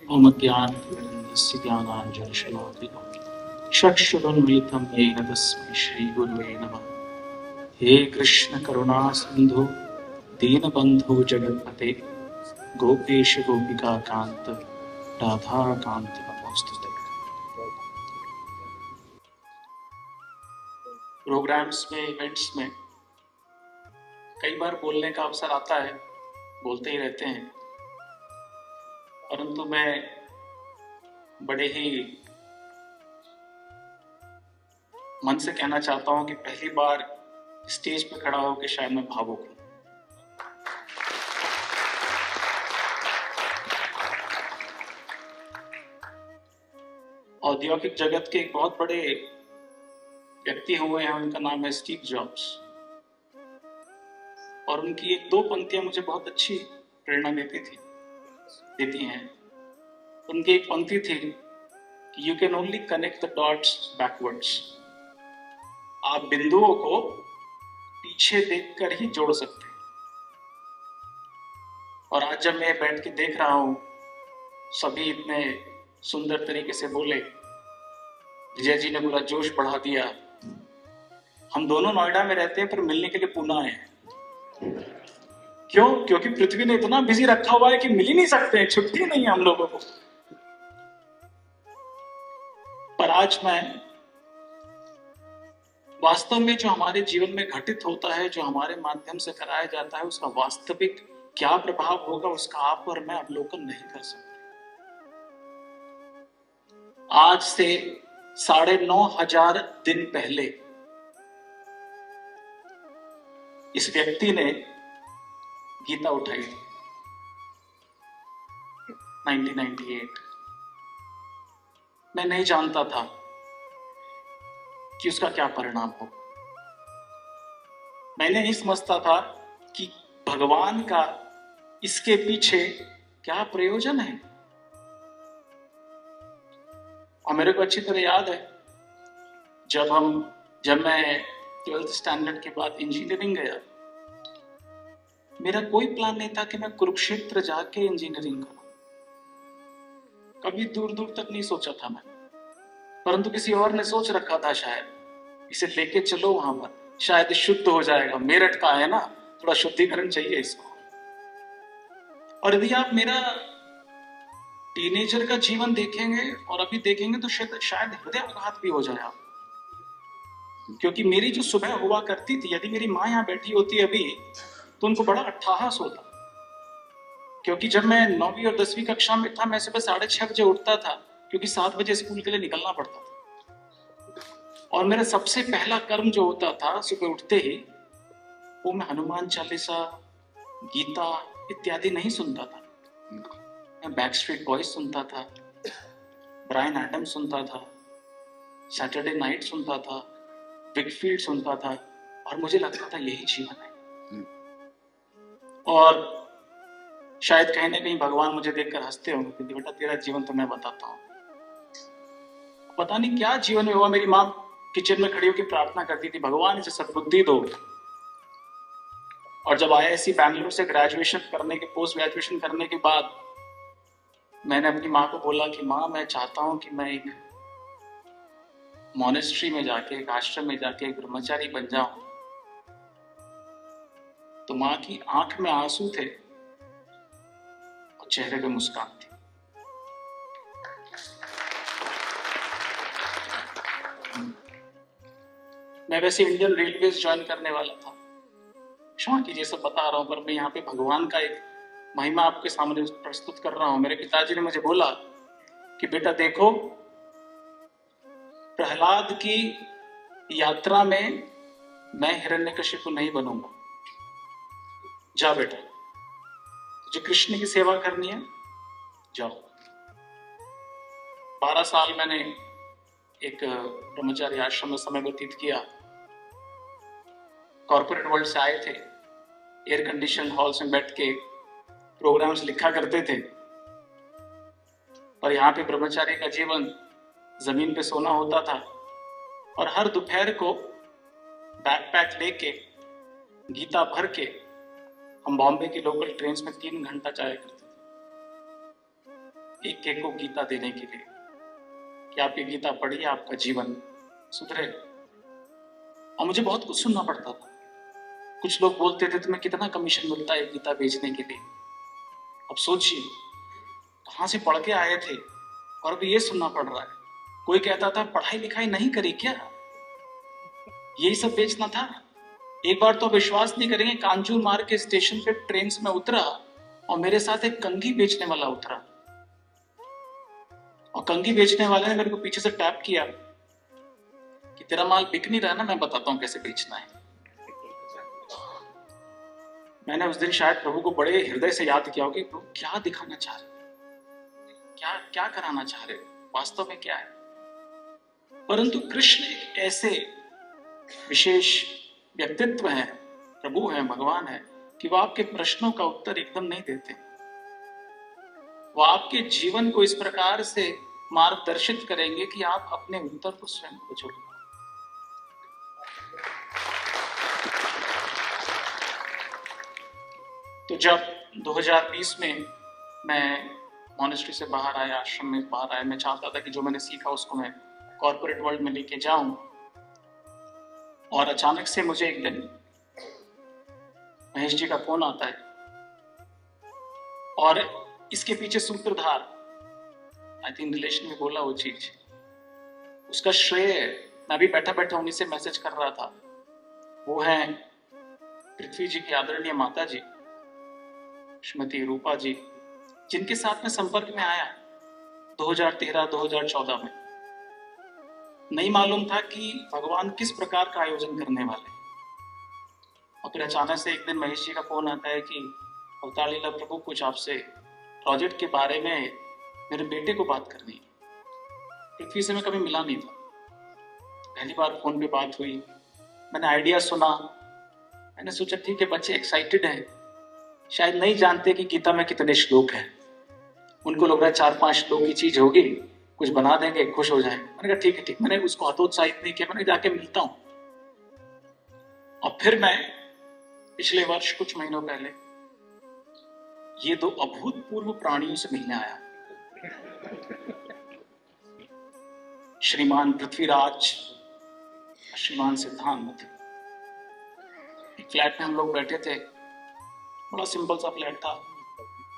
मम ज्ञानतिमिरन्धस्य ज्ञानाञ्जनशलाकया चक्षुरुन्मीलितं येन तस्मै श्रीगुरुवे नमः। हे कृष्ण करुणा सिन्धु दीनबन्धु जगत्पते गोपेश गोपिका कांत राधा कांत नमोस्तुते। प्रोग्राम्स में, इवेंट्स में कई बार बोलने का अवसर आता है, बोलते ही रहते हैं, परंतु मैं बड़े ही मन से कहना चाहता हूं कि पहली बार स्टेज पर खड़ा होकर शायद मैं भावुक हूं। औद्योगिक जगत के एक बहुत बड़े व्यक्ति हुए हैं, उनका नाम है स्टीव जॉब्स, और उनकी एक दो पंक्तियां मुझे बहुत अच्छी प्रेरणा देती हैं। उनकी एक पंक्ति थी कि you can only connect the dots backwards. आप बिंदुओं को पीछे देखकर ही जोड़ सकते हैं। और आज जब मैं बैठ के देख रहा हूं, सभी इतने सुंदर तरीके से बोले, विजय जी ने पूरा जोश बढ़ा दिया। हम दोनों नोएडा में रहते हैं पर मिलने के लिए पुणे आए हैं। क्यों? क्योंकि पृथ्वी ने इतना बिजी रखा हुआ है कि मिल ही नहीं सकते हैं, छुट्टी नहीं है हम लोगों को। पर आज मैं वास्तव में जो हमारे जीवन में घटित होता है, जो हमारे माध्यम से कराया जाता है, उसका वास्तविक क्या प्रभाव होगा, उसका आप और मैं अवलोकन नहीं कर सकते। आज से 9,500 दिन पहले इस व्यक्ति ने गीता उठाई थी, 1998। मैं नहीं जानता था कि उसका क्या परिणाम हो। मैंने नहीं समझता था कि भगवान का इसके पीछे क्या प्रयोजन है। और मेरे को अच्छी तरह याद है, जब मैं 12th स्टैंडर्ड के बाद इंजीनियरिंग गया, मेरा कोई प्लान नहीं था कि मैं कुरुक्षेत्र जाके इंजीनियरिंग करूं। कभी दूर दूर तक नहीं सोचा था मैं, परंतु किसी और ने सोच रखा था, शायद इसे लेके चलो वहां पर, शायद शुद्ध हो जाएगा। मेरठ का है ना, थोड़ा शुद्धिकरण चाहिए इसको। और यदि आप मेरा टीनेजर का जीवन देखेंगे और अभी देखेंगे तो शायद हृदयाघात भी हो जाए आप। क्योंकि मेरी जो सुबह हुआ करती थी, यदि मेरी माँ यहाँ बैठी होती अभी तो उनको बड़ा अट्ठाहास होता। क्योंकि जब मैं 9वीं और 10वीं कक्षा में था, मैं सुबह 6:30 बजे उठता था, क्योंकि 7 बजे स्कूल के लिए निकलना पड़ता था। और मेरा सबसे पहला कर्म जो होता था सुबह उठते ही, वो मैं हनुमान चालीसा, गीता इत्यादि नहीं सुनता था। मैं बैकस्ट्रीट बॉयज सुनता था, ब्रायन एडम सुनता था, सैटरडे नाइट सुनता था, विकफील्ड सुनता था, और मुझे लगता था यही जीवन है। और शायद कहीं ना कहीं भगवान मुझे देखकर हंसते होंगे कि बेटा तेरा जीवन तो मैं बताता हूँ। पता नहीं क्या जीवन में हुआ, मेरी माँ किचन में खड़ी होकर प्रार्थना करती थी, भगवान इसे सद्बुद्धि दो। और जब IISc बैंगलोर से पोस्ट ग्रेजुएशन करने के बाद मैंने अपनी माँ को बोला कि माँ, मैं चाहता हूं कि मैं एक मॉनेस्ट्री में जाके, एक आश्रम में जाके एक ब्रह्मचारी बन जाऊं। तो माँ की आंख में आंसू थे और चेहरे पे मुस्कान थी। मैं वैसे इंडियन रेलवेज ज्वाइन करने वाला था, क्षमा कीजिए सब बता रहा हूं, पर मैं यहाँ पे भगवान का एक महिमा आपके सामने प्रस्तुत कर रहा हूं। मेरे पिताजी ने मुझे बोला कि बेटा देखो, प्रहलाद की यात्रा में मैं हिरण्यकशिपु नहीं बनूंगा। जा बेटा, तुझे कृष्ण की सेवा करनी है, जाओ। 12 साल मैंने एक ब्रह्मचारी आश्रम में समय व्यतीत किया। कॉर्पोरेट वर्ल्ड से आए थे, एयर कंडीशन हॉल्स में बैठ के प्रोग्राम्स लिखा करते थे। और यहाँ पे ब्रह्मचारी का जीवन, जमीन पे सोना होता था। और हर दोपहर को बैकपैक लेके, गीता भर के, हम बॉम्बे की लोकल ट्रेन में 3 घंटा जाया करते थे। एक एक को गीता देने के लिए कि आप ये गीता पढ़िए, आपका जीवन सुधरे। और मुझे बहुत कुछ सुनना पड़ता था। कुछ लोग बोलते थे तुम्हें कितना कमीशन मिलता है गीता बेचने के लिए। अब सोचिए कहां से पढ़ के आए थे और अब ये सुनना पड़ रहा है। कोई कहता था पढ़ाई लिखाई नहीं करी क्या, यही सब बेचना था। एक बार तो विश्वास नहीं करेंगे, कांजूर मार्ग के स्टेशन पे ट्रेन से मैं उतरा और मेरे साथ एक कंघी बेचने वाला उतरा और कंघी बेचने वाले ने मेरे को पीछे से टैप किया कि तेरा माल बिक नहीं रहा ना, मैं बताता हूं कैसे बेचना है। मैंने उस दिन शायद प्रभु को बड़े हृदय से याद किया कि प्रभु क्या दिखाना चाह रहे, क्या क्या कराना चाह रहे, वास्तव में क्या है। परंतु कृष्ण एक ऐसे विशेष व्यक्तित्व है, प्रभु है, भगवान है, कि वो आपके प्रश्नों का उत्तर एकदम नहीं देते। वो आपके जीवन को इस प्रकार से मार्गदर्शित करेंगे कि आप अपने उत्तर को स्वयं खोजोगे। तो जब 2020 में मैं मॉनेस्ट्री से बाहर आया, आश्रम में बाहर आया, मैं चाहता था कि जो मैंने सीखा उसको मैं कॉर्पोरेट वर्ल्ड में लेके जाऊं। और अचानक से मुझे एक दिन महेश जी का फोन आता है और इसके पीछे सूत्रधार, आई थिंक रिलेशन में बोला वो चीज, उसका श्रेय मैं भी बैठा बैठा उन्हीं से मैसेज कर रहा था। वो है पृथ्वी जी की आदरणीय माता जी श्रीमती रूपा जी, जिनके साथ में संपर्क में आया 2013-2014 में। नहीं मालूम था कि भगवान किस प्रकार का आयोजन करने वाले। और फिर अचानक से एक दिन महेश जी का फोन आता है कि अवतार लीला प्रभु कुछ आपसे प्रोजेक्ट के बारे में मेरे बेटे को बात करनी है। पृथ्वी से मैं कभी मिला नहीं था, पहली बार फोन पे बात हुई। मैंने आइडिया सुना, मैंने सोचा ठीक है बच्चे एक्साइटेड हैं, शायद नहीं जानते कि गीता में कितने श्लोक हैं। उनको लग रहा है 4-5 श्लोक की चीज होगी, कुछ बना देंगे, खुश हो जाएंगे। मैंने कहा ठीक है ठीक। मैंने उसको हतोत्साहित नहीं किया, मैंने जाके मिलता हूं। और फिर मैं पिछले वर्ष कुछ महीनों पहले ये दो अभूतपूर्व प्राणियों से मिलने आया, श्रीमान पृथ्वीराज, श्रीमान सिद्धांत। एक फ्लैट में हम लोग बैठे थे, बड़ा सिंपल सा फ्लैट था,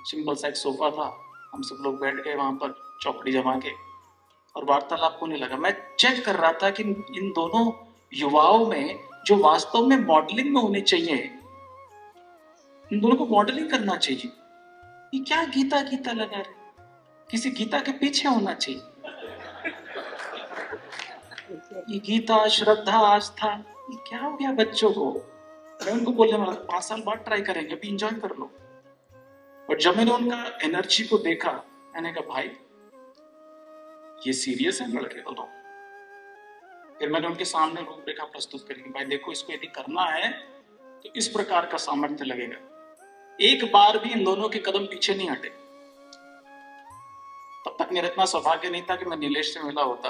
सिंपल सा एक सोफा था। हम सब लोग बैठ गए वहां पर चौकड़ी जमा के और वार्तालाप होने लगा। मैं चेक कर रहा था कि इन दोनों युवाओं में जो वास्तव में मॉडलिंग में होने चाहिए, इन दोनों को मॉडलिंग करना चाहिए। ये क्या गीता गीता लगा रहे, किसी गीता के पीछे होना चाहिए। ये गीता, श्रद्धा, आस्था, ये क्या हो गया बच्चों को। मैं उनको बोलने वाला 5 साल बाद ट्राई करेंगे, अभी एंजॉय कर लो। और जब मैंने उनका एनर्जी को देखा, मैंने कहा भाई ये सीरियस है लड़के दोनों। फिर मैंने उनके सामने रूपरेखा प्रस्तुत करी, भाई देखो इसको यदि करना है तो इस प्रकार का सामर्थ्य लगेगा। एक बार भी इन दोनों के कदम पीछे नहीं हटे। तब तक मेरा इतना सौभाग्य नहीं था कि मैं नीलेश से मिला होता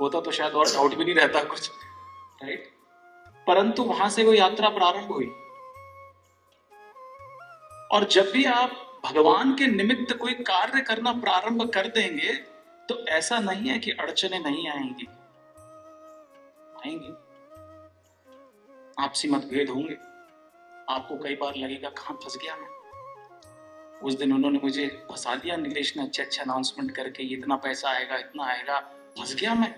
तो शायद और डाउट भी नहीं रहता कुछ, राइट। परंतु वहां से वो यात्रा प्रारंभ हुई। और जब भी आप भगवान के निमित्त कोई कार्य करना प्रारंभ कर देंगे तो ऐसा नहीं है कि अड़चने नहीं आएंगी, आएंगी। आपसी मतभेद होंगे, आपको कई बार लगेगा कहां फंस गया मैं। उस दिन उन्होंने मुझे फंसा दिया, नीलेश ने अच्छे अनाउंसमेंट करके, इतना पैसा आएगा, इतना आएगा, फंस गया मैं,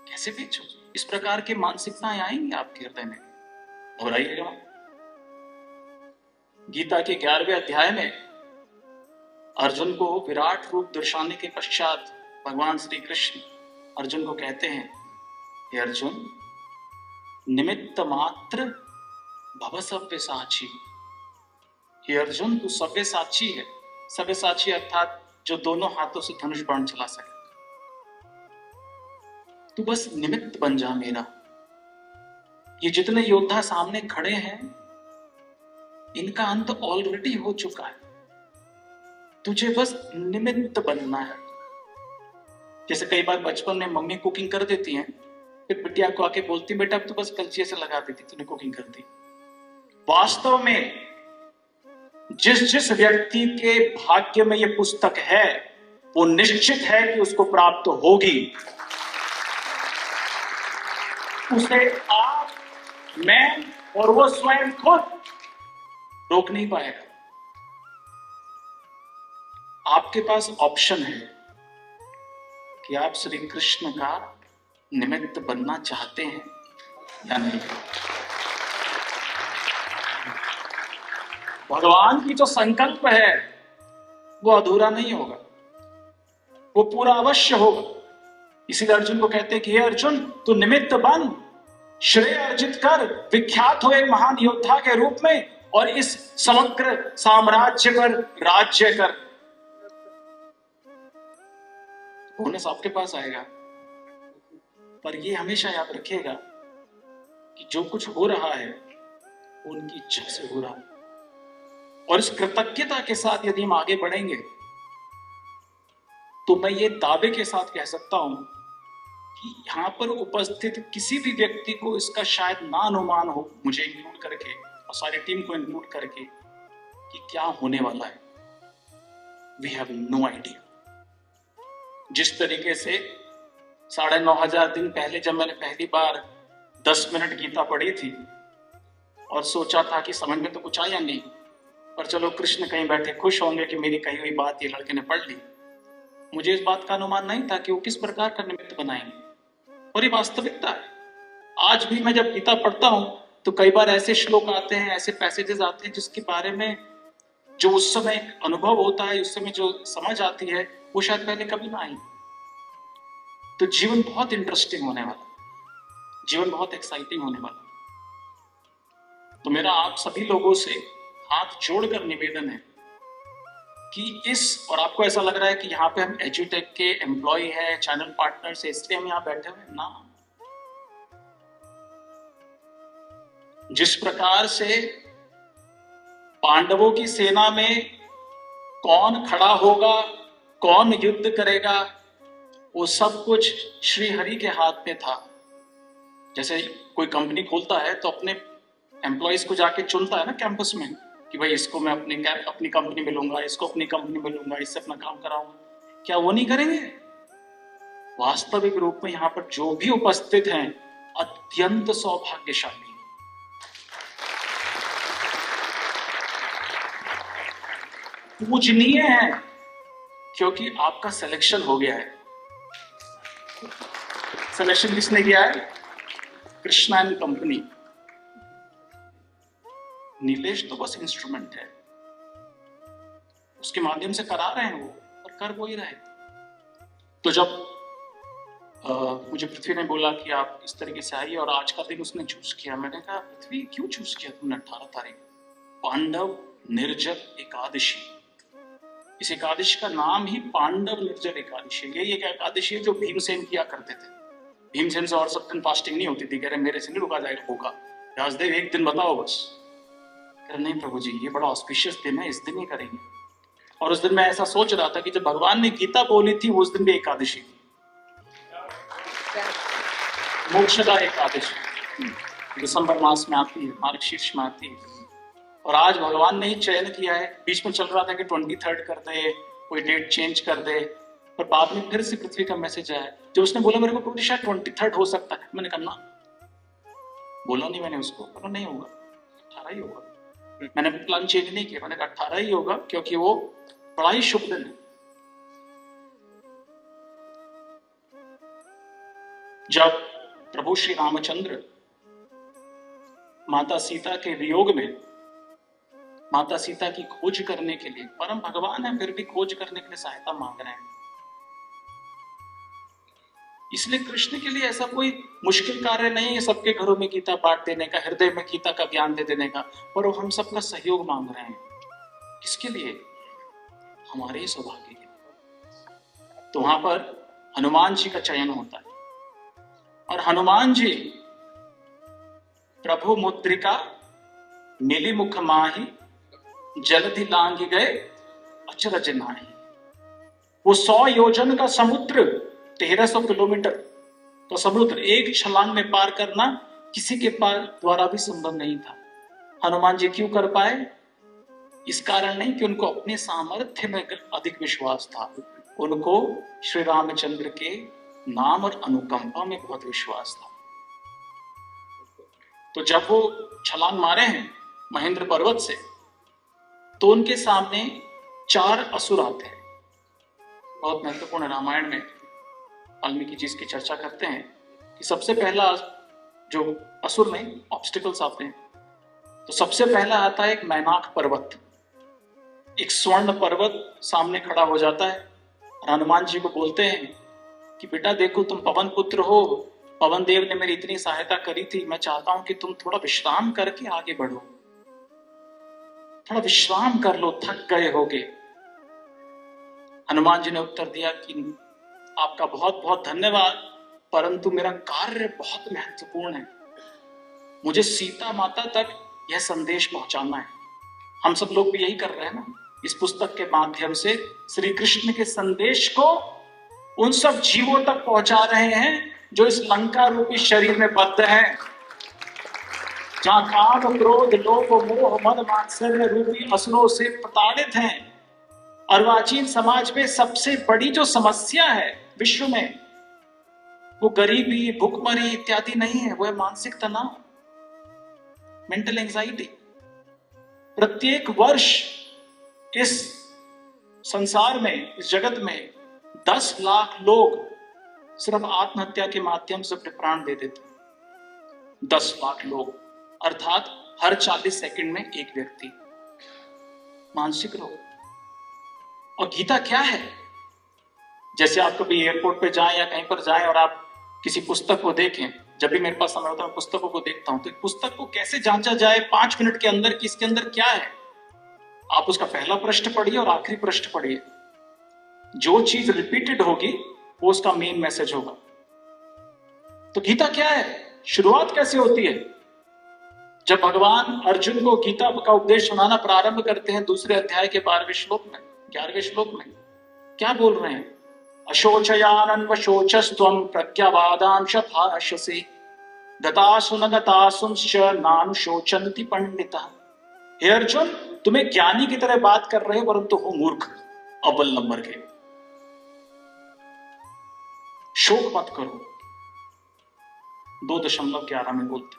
कैसे बेचूं। इस प्रकार के मानसिकताएं आएंगी आपके हृदय में, घबराइएगा। गीता के 11वें अध्याय में अर्जुन को विराट रूप दर्शाने के पश्चात भगवान श्री कृष्ण अर्जुन को कहते हैं, हे अर्जुन, निमित्त मात्र भव सव्यसाची। हे अर्जुन, तू सव्यसाची है। सव्यसाची अर्थात जो दोनों हाथों से धनुष बाण चला सके। तू बस निमित्त बन जा मेरा। ये जितने योद्धा सामने खड़े हैं इनका अंत ऑलरेडी हो चुका है, तुझे बस निमित्त बनना है। जैसे कई बार बचपन में मम्मी कुकिंग कर देती हैं, फिर बिटिया को आके बोलती बेटा अब तो बस कलछी से लगा देती, तूने कुकिंग कर दी। वास्तव में जिस जिस व्यक्ति के भाग्य में ये पुस्तक है वो निश्चित है कि उसको प्राप्त होगी। उसे आप, मैं और वो स्वयं खुद रोक नहीं पाएगा। आपके पास ऑप्शन है कि आप श्री कृष्ण का निमित्त बनना चाहते हैं या नहीं। भगवान की जो संकल्प है वो अधूरा नहीं होगा, वो पूरा अवश्य होगा। इसीलिए अर्जुन को कहते हैं कि हे अर्जुन, तू निमित्त बन, श्रेय अर्जित कर, विख्यात हो एक महान योद्धा के रूप में, और इस समग्र साम्राज्य पर राज्य कर। बोनस आपके पास आएगा, पर ये हमेशा याद रखिएगा कि जो कुछ हो रहा है वो उनकी इच्छा से हो रहा है। और इस कृतज्ञता के साथ यदि हम आगे बढ़ेंगे तो मैं ये दावे के साथ कह सकता हूं कि यहां पर उपस्थित किसी भी व्यक्ति को इसका शायद ना अनुमान हो, मुझे इंक्लूड करके और सारी टीम को इंक्लूड करके, कि क्या होने वाला है। We have no idea. जिस तरीके से 9,500 दिन पहले जब मैंने पहली बार 10 मिनट गीता पढ़ी थी और सोचा था कि समझ में तो कुछ आया नहीं, पर चलो कृष्ण कहीं बैठे खुश होंगे कि मेरी कही हुई बात ये लड़के ने पढ़ ली, मुझे इस बात का अनुमान नहीं था कि वो किस प्रकार का निमित्त बनाएंगे। और ये वास्तविकता है। आज भी मैं जब गीता पढ़ता हूं तो कई बार ऐसे श्लोक आते हैं, ऐसे पैसेजेस आते हैं जिसके बारे में जो उस समय अनुभव होता है, उस समय जो समझ आती है, वो शायद पहले कभी ना आई। तो जीवन बहुत इंटरेस्टिंग होने वाला, जीवन बहुत एक्साइटिंग होने वाला। तो मेरा आप सभी लोगों से हाथ जोड़कर निवेदन है कि इस, और आपको ऐसा लग रहा है कि यहाँ पे हम एजुटेक के एम्प्लॉय है, चैनल पार्टनर्स है, इसलिए हम यहाँ बैठे हुए ना। जिस प्रकार से पांडवों की सेना में कौन खड़ा होगा, कौन युद्ध करेगा, वो सब कुछ श्री हरि के हाथ में था। जैसे कोई कंपनी खोलता है तो अपने एम्प्लॉयज को जाके चुनता है ना कैंपस में, कि भाई इसको मैं अपनी कंपनी में लूंगा, इसको अपनी कंपनी में लूंगा, इससे अपना काम कराऊंगा। क्या वो नहीं करेंगे? वास्तविक रूप में यहाँ पर जो भी उपस्थित हैं अत्यंत सौभाग्यशाली, पूजनीय है, क्योंकि आपका सिलेक्शन हो गया है। सिलेक्शन किसने किया है? Krishna and company. नीलेश तो बस इंस्ट्रूमेंट है, उसके माध्यम से करा रहे हैं वो, और कर वो ही रहे। तो जब मुझे पृथ्वी ने बोला कि आप इस तरीके से आइए, और आज का दिन उसने चूज किया, मैंने कहा पृथ्वी क्यों चूज किया तुमने 18 तारीख? पांडव निर्जल एकादशी। इस एकादशी का नाम ही पांडव निर्जल एकादशी। यही एक एकादशी है जो भीमसेन किया करते थे। भीमसेन से और सब दिन फास्टिंग नहीं होती थी, कह रहे मेरे से नहीं रुका जाएगा, होगा राजदेव एक दिन बताओ बस। कह रहे नहीं प्रभु जी, ये बड़ा ऑस्पिशियस दिन है, इस दिन ही करेंगे। और उस दिन मैं ऐसा सोच रहा था कि जब भगवान ने गीता बोली थी उस दिन भी एकादशी थी, मोक्षदा एकादशी, दिसंबर मास में आती है, मार्गशीर्ष में आती है। और आज भगवान ने ही चयन किया है। बीच में चल रहा था कि 23 कर दे, कोई डेट चेंज कर दे, पर बाद में फिर से पृथ्वी का मैसेज आया। जो उसने बोला मेरे को शायद 23 हो सकता है, मैंने कहा ना, बोला नहीं मैंने उसको, बोला नहीं होगा, 18 ही होगा। मैंने प्लान चेंज नहीं किया, मैंने कहा 18 ही होगा, क्योंकि वो बड़ा ही शुभ दिन है। जब प्रभु श्री रामचंद्र माता सीता के वियोग में माता सीता की खोज करने के लिए, परम भगवान है फिर भी खोज करने के लिए सहायता मांग रहे हैं। इसलिए कृष्ण के लिए ऐसा कोई मुश्किल कार्य नहीं है सबके घरों में गीता बांट देने का, हृदय में गीता का ज्ञान दे देने का, पर वो हम सबका सहयोग मांग रहे हैं। किसके लिए? हमारे ही सौभाग्य के लिए। तो वहां पर हनुमान जी का चयन होता है, और हनुमान जी प्रभु मुद्रिका मिली मुख माही, जलधि लांघ गए अचरज नाही। वो 100 योजन का समुद्र, 1300 किलोमीटर तो समुद्र एक छलांग में पार करना किसी के द्वारा भी संभव नहीं था। हनुमान जी क्यों कर पाए? इस कारण नहीं कि उनको अपने सामर्थ्य में अधिक विश्वास था, उनको श्री रामचंद्र के नाम और अनुकंपा में बहुत विश्वास था। तो जब वो छलांग मारे हैं महेंद्र पर्वत से, तो उनके सामने 4 असुर आते हैं। बहुत महत्वपूर्ण रामायण में वाल्मीकि जी की चर्चा करते हैं कि सबसे पहला जो असुर में ऑब्स्टिकल्स आते हैं, तो सबसे पहला आता है एक मैनाक पर्वत, एक स्वर्ण पर्वत सामने खड़ा हो जाता है। हनुमान जी को बोलते हैं कि बेटा देखो, तुम पवन पुत्र हो, पवन देव ने मेरी इतनी सहायता करी थी, मैं चाहता हूं कि तुम थोड़ा विश्राम करके आगे बढ़ो, थोड़ा विश्राम कर लो, थक गए होगे। हनुमान जी ने उत्तर दिया कि आपका बहुत बहुत धन्यवाद, परंतु मेरा कार्य बहुत महत्वपूर्ण है, मुझे सीता माता तक यह संदेश पहुंचाना है। हम सब लोग भी यही कर रहे हैं ना, इस पुस्तक के माध्यम से श्री कृष्ण के संदेश को उन सब जीवों तक पहुंचा रहे हैं जो इस लंका रूपी शरीर में बद्ध हैं, जहां काम क्रोध लोभ मोह मद मात्सर्य रूपी असुरों से प्रताड़ित हैं। अर्वाचीन समाज में सबसे बड़ी जो समस्या है विश्व में, वो गरीबी, भुखमरी इत्यादि नहीं है, वो है मानसिक तनाव, मेंटल एंजाइटी। प्रत्येक वर्ष इस संसार में, इस जगत में 10 लाख लोग सिर्फ आत्महत्या के माध्यम से अपने प्राण दे देते हैं। 10 लाख लोग, अर्थात हर 40 सेकंड में एक व्यक्ति मानसिक रोग। और गीता क्या है? जैसे आप कभी एयरपोर्ट पे जाएं या कहीं पर जाएं और आप किसी पुस्तक को देखें, जब भी मेरे पास समय होता है पुस्तकों को देखता हूं, तो पुस्तक को कैसे जांचा जाए 5 मिनट के अंदर कि इसके अंदर क्या है। आप उसका पहला पृष्ठ पढ़िए और आखिरी पृष्ठ पढ़िए, जो चीज रिपीटेड होगी वो उसका मेन मैसेज होगा। तो गीता क्या है? शुरुआत कैसे होती है? जब भगवान अर्जुन को गीता का उपदेश सुनाना प्रारंभ करते हैं, दूसरे अध्याय के 12वें श्लोक में, 11वें श्लोक में क्या बोल रहे हैं? अशोचयानन्वशोचस्त्वं प्रज्ञावादांश भाषसे गतासु न गतासुंश्च नानुशोचन्ति पंडितः। हे अर्जुन, तुम्हें ज्ञानी की तरह बात कर रहे हो परंतु हो मूर्ख, अव्वल नंबर के। शोक मत करो, 2.11 में बोलते।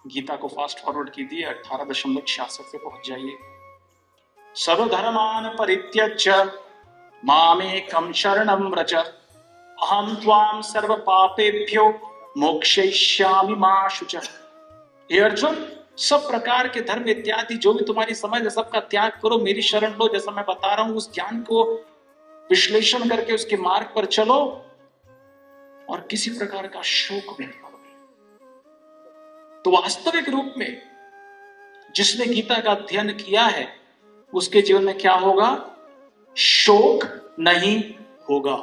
गीता को फास्ट फॉरवर्ड कीजिए, 18.66 पे पहुंच जाइए। सर्वधर्मान परित्यज्य मामेकं शरणं व्रज अहं त्वां सर्व पापेभ्यो मोक्षयिष्यामि मा शुचः। हे अर्जुन, सब प्रकार के धर्म इत्यादि जो भी तुम्हारी समझ है सबका त्याग करो, मेरी शरण लो। जैसा मैं बता रहा हूं उस ज्ञान को विश्लेषण करके उसके मार्ग पर चलो और किसी प्रकार का शोक नहीं करो। तो वास्तविक रूप में जिसने गीता का अध्ययन किया है उसके जीवन में क्या होगा? शोक नहीं होगा।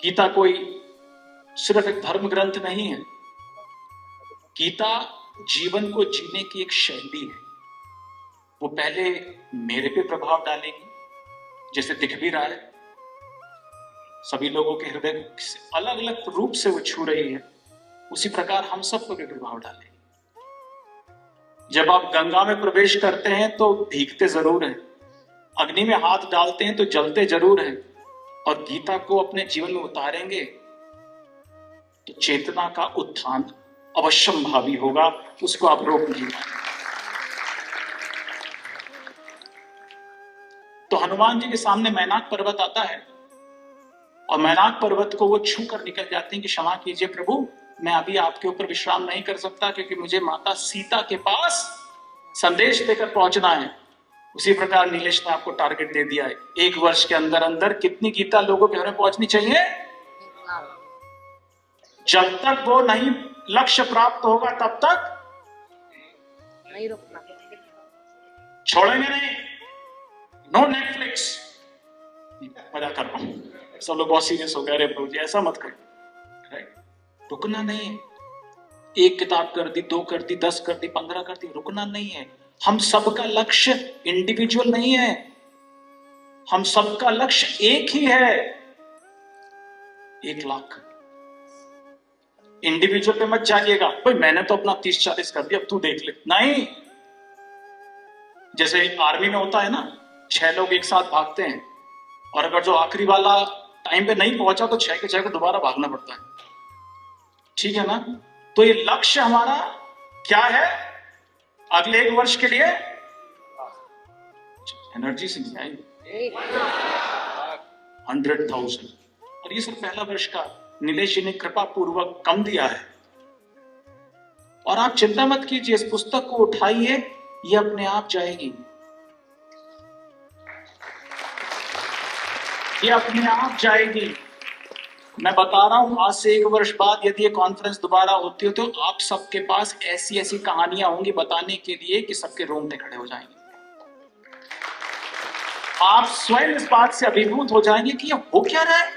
गीता कोई सिर्फ एक धर्म ग्रंथ नहीं है, गीता जीवन को जीने की एक शैली है। वो पहले मेरे पे प्रभाव डालेगी, जैसे दिख भी रहा है, सभी लोगों के हृदय अलग अलग रूप से वो छू रही है, उसी प्रकार हम सबको भी प्रभाव डालेगी। जब आप गंगा में प्रवेश करते हैं तो भीगते जरूर हैं, अग्नि में हाथ डालते हैं तो जलते जरूर हैं, और गीता को अपने जीवन में उतारेंगे तो चेतना का उत्थान अवश्यंभावी होगा, उसको आप रोक नहीं पाएंगे। तो हनुमान जी के सामने मैनाक पर्वत आता है और मैनाक पर्वत को वो छू कर निकल जाते हैं कि क्षमा कीजिए प्रभु, मैं अभी आपके ऊपर विश्राम नहीं कर सकता क्योंकि मुझे माता सीता के पास संदेश देकर पहुंचना है। उसी प्रकार नीलेश ने आपको टारगेट दे दिया है, 1 वर्ष के अंदर अंदर कितनी गीता लोगों के घर में पहुंचनी चाहिए? जब तक वो नहीं लक्ष्य प्राप्त होगा तब तक नहीं रुकना, छोड़ेंगे नहीं। नो नेटफ्लिक्स, मजाक कर रहा हूं, सब लोग बहुत सीरियस हो गए, अरे प्रभु जी ऐसा मत करो। रुकना नहीं है, 1 किताब कर दी, 2 कर दी, 10 कर दी, 15 कर दी, रुकना नहीं है। हम सबका लक्ष्य इंडिविजुअल नहीं है, हम सबका लक्ष्य एक ही है, 1 लाख। इंडिविजुअल पे मत जाइएगा, भाई मैंने तो अपना 30-40 कर दिया, अब तू देख ले। नहीं, जैसे आर्मी में होता है ना, 6 लोग एक साथ भागते हैं, और अगर जो आखिरी वाला टाइम पे नहीं पहुंचा तो 6 के 6 को दोबारा भागना पड़ता है, ठीक है ना। तो ये लक्ष्य हमारा क्या है अगले 1 वर्ष के लिए? एनर्जी से नहीं आई 100,000। और ये सिर्फ पहला वर्ष का नीलेश जी ने कृपा पूर्वक कम दिया है। और आप चिंता मत कीजिए, इस पुस्तक को उठाइए, ये अपने आप जाएगी, ये अपने आप जाएगी। मैं बता रहा हूं, आज से 1 वर्ष बाद यदि ये कॉन्फ्रेंस दोबारा होती हो तो आप सबके पास ऐसी ऐसी कहानियां होंगी बताने के लिए कि सबके रोंगटे खड़े हो जाएंगे। आप स्वयं इस बात से अभिभूत हो जाएंगे कि ये हो क्या रहा है,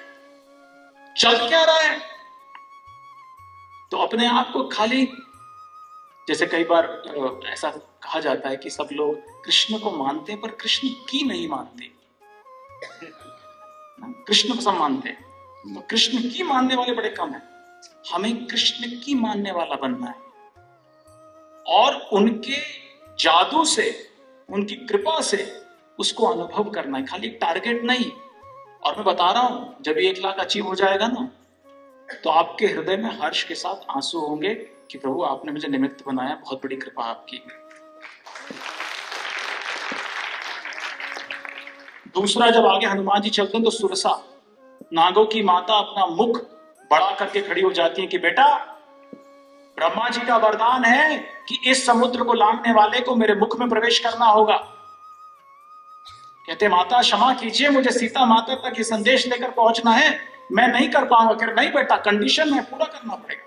चल क्या रहा है। तो अपने आप को खाली, जैसे कई बार ऐसा कहा जाता है कि सब लोग कृष्ण को मानते हैं पर कृष्ण की नहीं मानते। कृष्ण को सब मानते हैं, तो कृष्ण की मानने वाले बड़े कम हैं। हमें कृष्ण की मानने वाला बनना है और उनके जादू से, उनकी कृपा से उसको अनुभव करना है, खाली टारगेट नहीं। और मैं बता रहा हूं, जब 1 लाख अचीव हो जाएगा ना, तो आपके हृदय में हर्ष के साथ आंसू होंगे कि प्रभु आपने मुझे निमित्त बनाया, बहुत बड़ी कृपा आपकी। दूसरा, जब आगे हनुमान जी चलते हैं तो सुरसा, नागों की माता, अपना मुख बड़ा करके खड़ी हो जाती है कि बेटा, ब्रह्मा जी का वरदान है कि इस समुद्र को लांघने वाले को मेरे मुख में प्रवेश करना होगा। कहते माता क्षमा कीजिए, मुझे सीता माता तक ये संदेश लेकर पहुंचना है, मैं नहीं कर पाऊंगा। कह नहीं बेटा, कंडीशन है, पूरा करना पड़ेगा।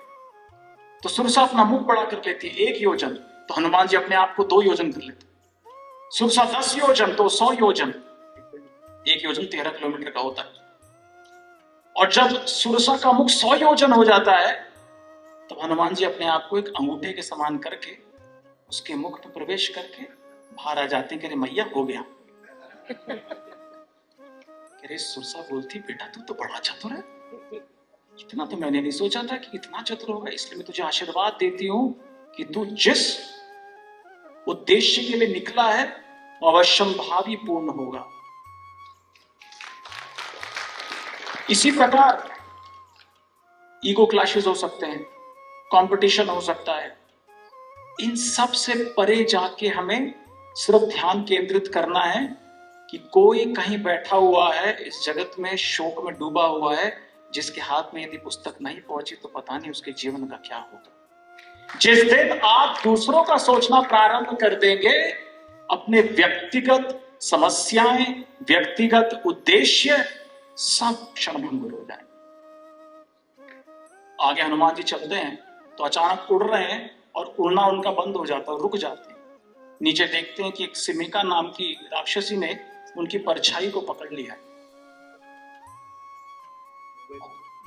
तो सुरसा अपना मुख बड़ा कर लेती है 1 योजन, तो हनुमान जी अपने आप को 2 योजन कर लेते। सुरसा 10 योजन तो 100 योजन, 1 योजन 13 किलोमीटर का होता है। और जब सुरसा का मुख 100 योजन हो जाता है तो हनुमान जी अपने आप को एक अंगूठे के समान करके उसके मुख में प्रवेश करके बाहर आ जाते हैं। कह रहे मैया हो गया। कह रहे सुरसा बोलती बेटा तू तो बड़ा चतुर है, इतना तो मैंने नहीं सोचा था कि इतना चतुर होगा, इसलिए मैं तुझे आशीर्वाद देती हूं कि तू जिस उद्देश्य के लिए निकला है अवश्यम भावी पूर्ण होगा। इसी प्रकार ईगो क्लैशेस हो सकते हैं, कंपटीशन हो सकता है, इन सब से परे जाके हमें सिर्फ ध्यान केंद्रित करना है कि कोई कहीं बैठा हुआ है इस जगत में, शोक में डूबा हुआ है, जिसके हाथ में यदि पुस्तक नहीं पहुंची तो पता नहीं उसके जीवन का क्या होगा। जिस दिन आप दूसरों का सोचना प्रारंभ कर देंगे, अपने व्यक्तिगत समस्याएं, व्यक्तिगत उद्देश्य सब क्षणभंगुर हो जाए। आगे हनुमान जी चलते हैं तो अचानक उड़ रहे हैं और उड़ना उनका बंद हो जाता है, रुक जाते हैं। नीचे देखते हैं कि एक सिमिका नाम की राक्षसी ने उनकी परछाई को पकड़ लिया है,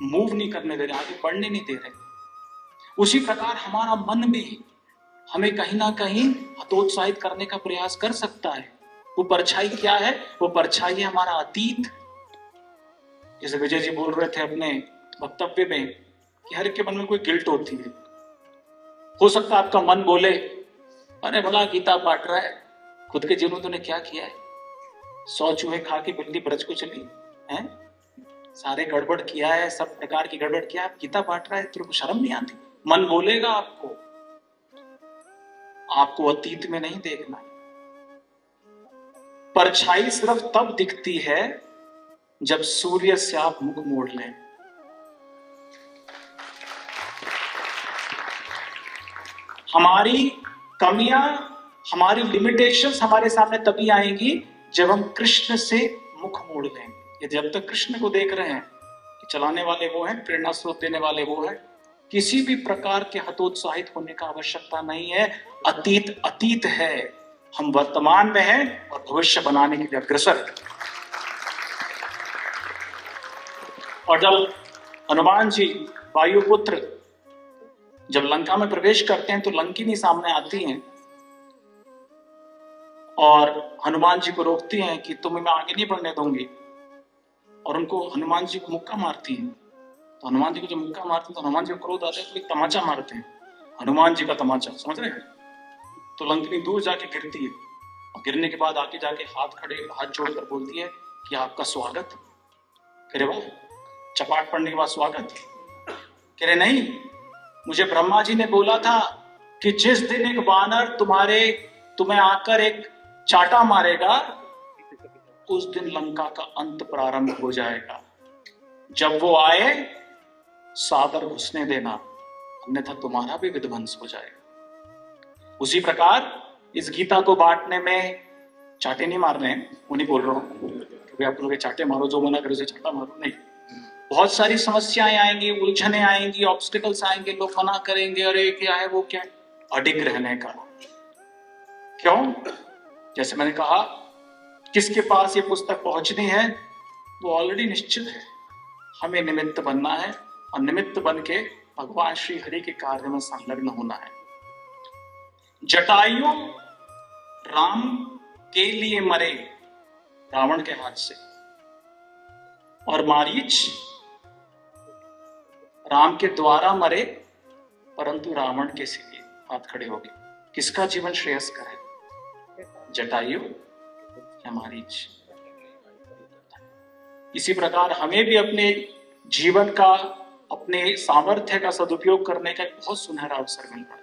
मूव नहीं करने दे रहे, आगे बढ़ने नहीं दे रहे। उसी प्रकार हमारा मन भी हमें कहीं ना कहीं हतोत्साहित करने का प्रयास कर सकता है। वो परछाई क्या है? वो परछाई है हमारा अतीत। जैसे विजय जी बोल रहे थे अपने वक्तव्य में कि हर एक के मन में कोई गिल्ट होती है। हो सकता है आपका मन बोले अरे भला गीता पाठ रहा है, खुद के जीवन में तूने क्या किया है, 100 चूहे खा के बिल्ली ब्रज को चली है, सारे गड़बड़ किया है, सब प्रकार की गड़बड़ किया, आप गीता पाठ रहा है, तेरे को शर्म नहीं आती? मन बोलेगा आपको। आपको अतीत में नहीं देखना है। परछाई सिर्फ तब दिखती है जब सूर्य से आप मुख मोड़ लें। हमारी कमियां, हमारी लिमिटेशंस हमारे सामने तभी आएंगी जब हम कृष्ण से मुख मोड़ लेंगे। जब तक कृष्ण को देख रहे हैं कि चलाने वाले वो हैं, प्रेरणा स्रोत देने वाले वो हैं, किसी भी प्रकार के हतोत्साहित होने का आवश्यकता नहीं है। अतीत अतीत है, हम वर्तमान में हैं और भविष्य बनाने के लिए अग्रसर हैं। और जब हनुमान जी वायुपुत्र जब लंका में प्रवेश करते हैं तो लंकिनी सामने आती हैं और हनुमान जी को रोकती हैं कि तुम्हें मैं आगे नहीं बढ़ने दूंगी, और उनको हनुमान जी को मुक्का मारती हैं। तो हनुमान जी को जब मुक्का मारते हैं तो हनुमान जी को क्रोध आता है तो एक तमाचा मारते हैं, हनुमान जी का तमाचा, समझ रहे हैं? तो लंकिनी दूर जाके गिरती है और गिरने के बाद आके जाके हाथ जोड़कर बोलती है कि आपका स्वागत। कह रहे वाह, चपाट पड़ने के बाद स्वागत। कह रहे नहीं, मुझे ब्रह्मा जी ने बोला था कि जिस दिन एक वानर तुम्हें आकर एक चाटा मारेगा, उस दिन लंका का अंत प्रारंभ हो जाएगा। जब वो आए सादर घुसने देना, अन्यथा तुम्हारा भी विध्वंस हो जाएगा। उसी प्रकार इस गीता को बांटने में चाटे नहीं मारने हैं, वो नहीं बोल रहा हूं क्योंकि आप लोग चाटे मारो, जो मना करे उसे चाटा मारो, नहीं। बहुत सारी समस्याएं आएंगी, उलझने आएंगी, ऑब्स्टिकल्स आएंगे, लोग मना करेंगे, अरे क्या है वो क्या है। अडिग रहने का। क्यों? जैसे मैंने कहा, किसके पास ये पुस्तक पहुंचनी है वो ऑलरेडी निश्चित है। हमें निमित्त बनना है और निमित्त बन के भगवान श्री हरि के कार्य में संलग्न होना है। जटायु राम के लिए मरे रावण के हाथ से, और मारीच राम के द्वारा मरे परंतु रावण के लिए हाथ खड़े हो गए। किसका जीवन श्रेयस्कर है, जटायु या मारीच? इसी प्रकार हमें भी अपने जीवन का, अपने सामर्थ्य का सदुपयोग करने का एक बहुत सुनहरा अवसर मिल रहा है।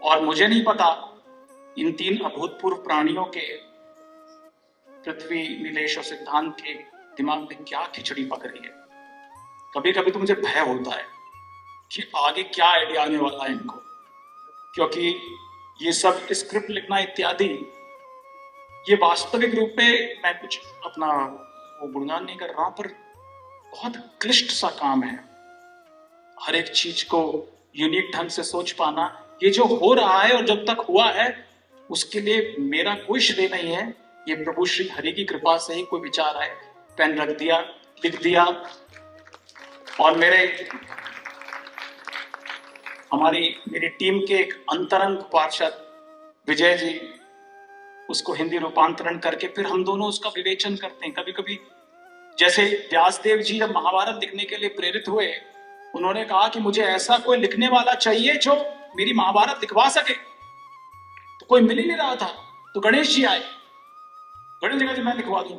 और मुझे नहीं पता इन 3 अभूतपूर्व प्राणियों के, पृथ्वी, नीलेश और सिद्धांत के दिमाग में क्या खिचड़ी पक रही है। कभी कभी तो मुझे भय होता है कि आगे क्या आइडिया आने वाला है इनको, क्योंकि ये सब स्क्रिप्ट लिखना इत्यादि, ये वास्तविक रूप में, मैं कुछ अपना वो गुणगान नहीं कर रहा हूं, पर बहुत क्लिष्ट सा काम है। हर एक चीज को यूनिक ढंग से सोच पाना, ये जो हो रहा है और जब तक हुआ है उसके लिए मेरा कोई श्रेय नहीं है। ये प्रभु श्री हरि की कृपा से ही कोई विचार आए, पेन रख दिया, लिख दिया। और मेरी टीम के एक अंतरंग पार्षद विजय जी उसको हिंदी रूपांतरण करके फिर हम दोनों उसका विवेचन करते हैं। कभी कभी जैसे व्यासदेव जी जब महाभारत लिखने के लिए प्रेरित हुए, उन्होंने कहा कि मुझे ऐसा कोई लिखने वाला चाहिए जो मेरी महाभारत लिखवा सके, तो कोई मिल ही नहीं रहा था। तो गणेश जी आए, गणेश जी का मैं लिखवा दूं।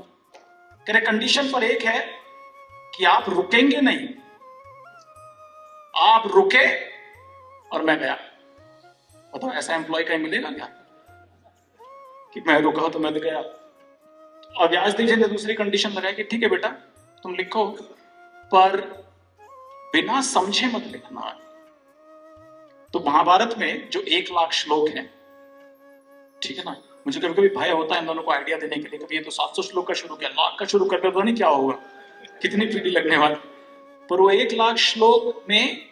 कह रहे कंडीशन पर एक है कि आप रुकेंगे नहीं, आप रुके और मैं गया। बताओ ऐसा एम्प्लॉय कहीं मिलेगा क्या कि मैं रुका तो मैं गया। और व्यासदेव जी ने दूसरी कंडीशन लगाई कि ठीक है बेटा तुम लिखो, पर बिना समझे मत लिखना। तो महाभारत में जो 1 लाख श्लोक हैं, ठीक है ना, मुझे कभी कभी भय होता है इन दोनों को आइडिया देने के लिए, कभी ये तो 700 श्लोक का शुरू किया, लाख का शुरू करते तो नहीं क्या होगा, कितनी पीढ़ी लगने वाली। पर वो 1 लाख श्लोक में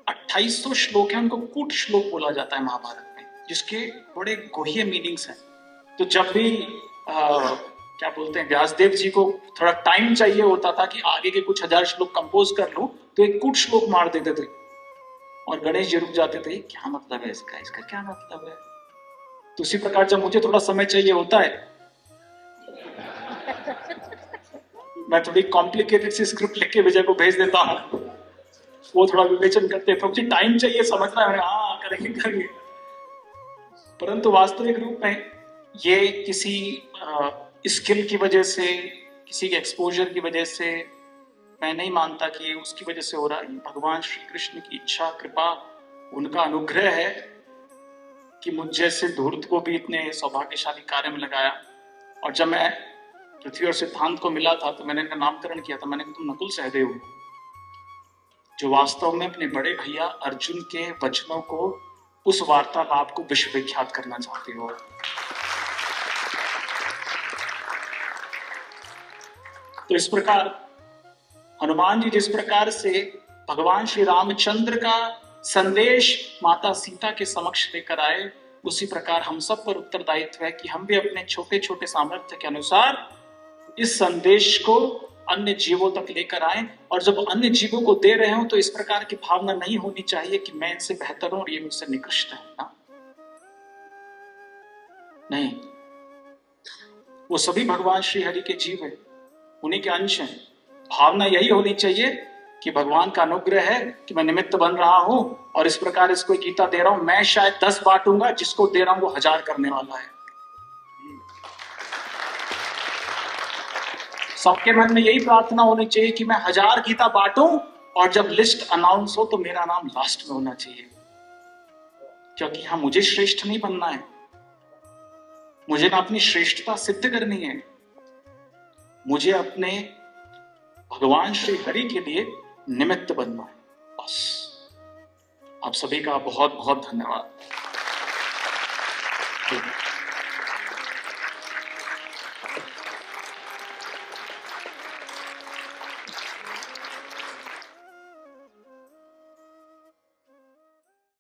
2800 श्लोक है, उनको कूट श्लोक बोला जाता है महाभारत में, जिसके बड़े गोह्य मीनिंग्स हैं। तो जब भी क्या बोलते हैं, व्यासदेव जी को थोड़ा टाइम चाहिए होता था कि आगे के कुछ 1000 श्लोक कंपोज कर लूं, तो एक कूट श्लोक मार देते थे और गणेश जी रुक जाते थे, क्या मतलब है इसका क्या मतलब है। तो उसी प्रकार जब मुझे थोड़ा समय चाहिए होता है, मैं थोड़ी कॉम्प्लिकेटेड सी स्क्रिप्ट लिख के विजय को भेज देता हूं, वो थोड़ा विवेचन करते हैं, तो मुझे टाइम चाहिए, समझना है, हाँ करेंगे। परंतु वास्तविक रूप में ये किसी स्किल की वजह से, किसी के एक्सपोजर की वजह से मैं नहीं मानता कि उसकी वजह से हो रहा है। भगवान श्री कृष्ण की इच्छा, कृपा, उनका अनुग्रह है कि मुझ जैसे धूर्त को भी इतने सौभाग्यशाली कार्य में लगाया। और जब मैं पृथ्वी और सिद्धांत को मिला था तो मैंने इनका नामकरण किया था, मैंने कहा तुम नकुल सहदेव हो, जो वास्तव में अपने बड़े भैया अर्जुन के वचनों को, उस वार्तालाप को विश्व विख्यात करना चाहते हो। तो इस प्रकार हनुमान जी जिस प्रकार से भगवान श्री रामचंद्र का संदेश माता सीता के समक्ष लेकर आए, उसी प्रकार हम सब पर उत्तरदायित्व है कि हम भी अपने छोटे छोटे सामर्थ्य के अनुसार इस संदेश को अन्य जीवों तक लेकर आए। और जब अन्य जीवों को दे रहे हो तो इस प्रकार की भावना नहीं होनी चाहिए कि मैं इनसे बेहतर हूं और ये मुझसे निकृष्ट है ना? नहीं, वो सभी भगवान श्री हरि के जीव है, उन्हीं के अंश हैं। भावना यही होनी चाहिए कि भगवान का अनुग्रह है कि मैं निमित्त बन रहा हूं और इस प्रकार इसको गीता दे रहा हूं। मैं शायद 10 बांटूंगा, जिसको दे रहा हूं वो 1000 करने वाला है। सबके मन में यही प्रार्थना होनी चाहिए कि मैं 1000 गीता बांटूं और जब लिस्ट अनाउंस हो तो मेरा नाम लास्ट में होना चाहिए, क्योंकि यहां मुझे श्रेष्ठ नहीं बनना है, मुझे ना अपनी श्रेष्ठता सिद्ध करनी है, मुझे अपने भगवान श्री हरि के लिए निमित्त बनना है, बस। आप सभी का बहुत बहुत धन्यवाद।